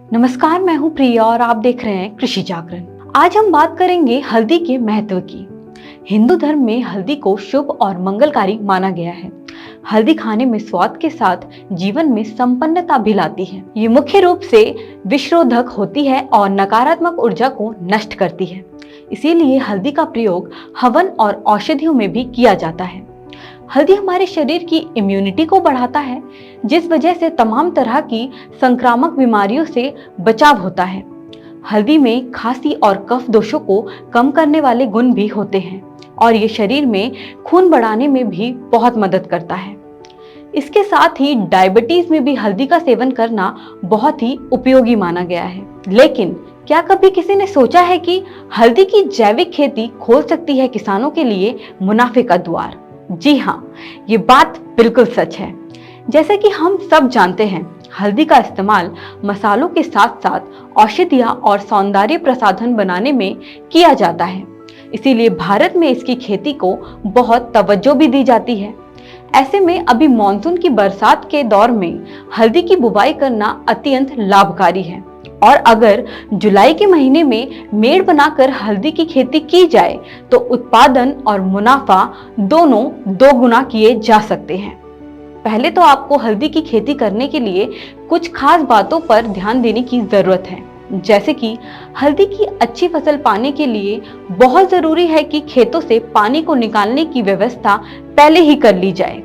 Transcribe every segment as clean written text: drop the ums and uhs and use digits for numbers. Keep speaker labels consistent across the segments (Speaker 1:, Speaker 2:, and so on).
Speaker 1: नमस्कार, मैं हूं प्रिया और आप देख रहे हैं कृषि जागरण। आज हम बात करेंगे हल्दी के महत्व की। हिंदू धर्म में हल्दी को शुभ और मंगलकारी माना गया है। हल्दी खाने में स्वाद के साथ जीवन में संपन्नता भी लाती है। ये मुख्य रूप से विषरोधक होती है और नकारात्मक ऊर्जा को नष्ट करती है। इसीलिए हल्दी का प्रयोग हवन और औषधियों में भी किया जाता है। हल्दी हमारे शरीर की इम्यूनिटी को बढ़ाता है, जिस वजह से तमाम तरह की संक्रामक बीमारियों से बचाव होता है। हल्दी में खांसी और कफ दोषों को कम करने वाले गुण भी होते हैं और ये शरीर में खून बढ़ाने में भी बहुत मदद करता है। इसके साथ ही डायबिटीज में भी हल्दी का सेवन करना बहुत ही उपयोगी माना गया है। लेकिन क्या कभी किसी ने सोचा है कि हल्दी की जैविक खेती खोल सकती है किसानों के लिए मुनाफे का द्वार? जी हाँ, ये बात बिल्कुल सच है। जैसे कि हम सब जानते हैं, हल्दी का इस्तेमाल मसालों के साथ साथ औषधियाँ और सौंदर्य प्रसाधन बनाने में किया जाता है। इसीलिए भारत में इसकी खेती को बहुत तवज्जो भी दी जाती है। ऐसे में अभी मॉनसून की बरसात के दौर में हल्दी की बुवाई करना अत्यंत लाभकारी है और अगर जुलाई के महीने में मेड़ बनाकर हल्दी की खेती की जाए तो उत्पादन और मुनाफा दोनों दो गुना किए जा सकते हैं। पहले तो आपको हल्दी की खेती करने के लिए कुछ खास बातों पर ध्यान देने की जरूरत है। जैसे कि हल्दी की अच्छी फसल पाने के लिए बहुत जरूरी है कि खेतों से पानी को निकालने की व्यवस्था पहले ही कर ली जाए,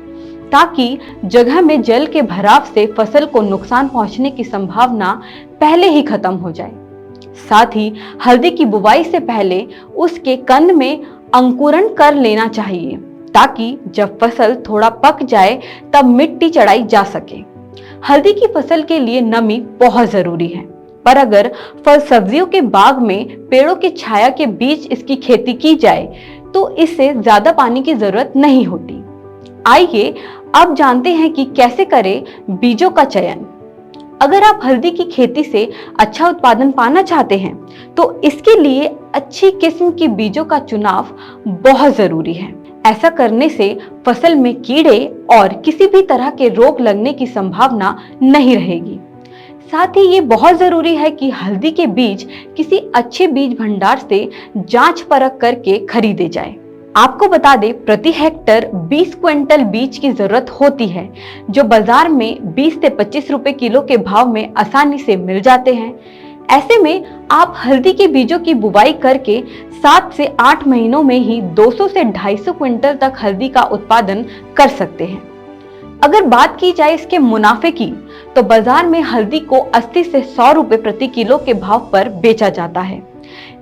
Speaker 1: ताकि जगह में जल के भराव से फसल को नुकसान पहुंचने की संभावना पहले ही खत्म हो जाए। साथ ही हल्दी की बुवाई से पहले उसके कंद में अंकुरण कर लेना चाहिए, ताकि जब फसल थोड़ा पक जाए तब मिट्टी चढ़ाई जा सके। हल्दी की फसल के लिए नमी बहुत जरूरी है, पर अगर फल सब्जियों के बाग में पेड़ों की छाया के बीच इसकी खेती की जाए तो इससे ज्यादा पानी की जरूरत नहीं होती। आइए अब जानते हैं कि कैसे करें बीजों का चयन। अगर आप हल्दी की खेती से अच्छा उत्पादन पाना चाहते हैं तो इसके लिए अच्छी किस्म की बीजों का चुनाव बहुत जरूरी है। ऐसा करने से फसल में कीड़े और किसी भी तरह के रोग लगने की संभावना नहीं रहेगी। साथ ही ये बहुत जरूरी है कि हल्दी के बीज किसी अच्छे बीज भंडार से जांच परख करके खरीदे जाए। आपको बता दें, प्रति हेक्टर 20 क्विंटल बीज की जरूरत होती है, जो बाजार में 20 से 25 रुपए किलो के भाव में आसानी से मिल जाते हैं। ऐसे में आप हल्दी के बीजों की बुवाई करके 7 से 8 महीनों में ही 200 से 250 क्विंटल तक हल्दी का उत्पादन कर सकते हैं। अगर बात की जाए इसके मुनाफे की, तो बाजार में हल्दी को 80 से 100 रुपए प्रति किलो के भाव पर बेचा जाता है।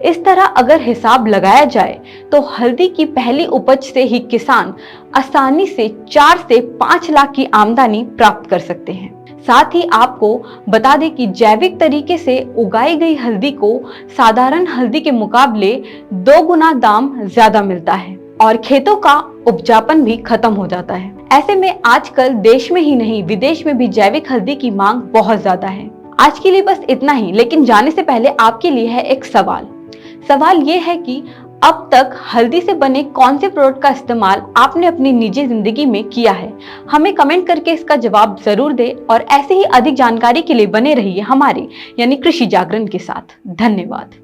Speaker 1: इस तरह अगर हिसाब लगाया जाए तो हल्दी की पहली उपज से ही किसान आसानी से 4 से 5 लाख की आमदनी प्राप्त कर सकते हैं। साथ ही आपको बता दें कि जैविक तरीके से उगाई गई हल्दी को साधारण हल्दी के मुकाबले 2 गुना दाम ज्यादा मिलता है और खेतों का उपजापन भी खत्म हो जाता है। ऐसे में आजकल देश में ही नहीं विदेश में भी जैविक हल्दी की मांग बहुत ज्यादा है। आज के लिए बस इतना ही, लेकिन जाने से पहले आपके लिए है एक सवाल ये है कि अब तक हल्दी से बने कौन से प्रोडक्ट का इस्तेमाल आपने अपनी निजी जिंदगी में किया है? हमें कमेंट करके इसका जवाब जरूर दें और ऐसे ही अधिक जानकारी के लिए बने रहिए हमारे यानी कृषि जागरण के साथ। धन्यवाद।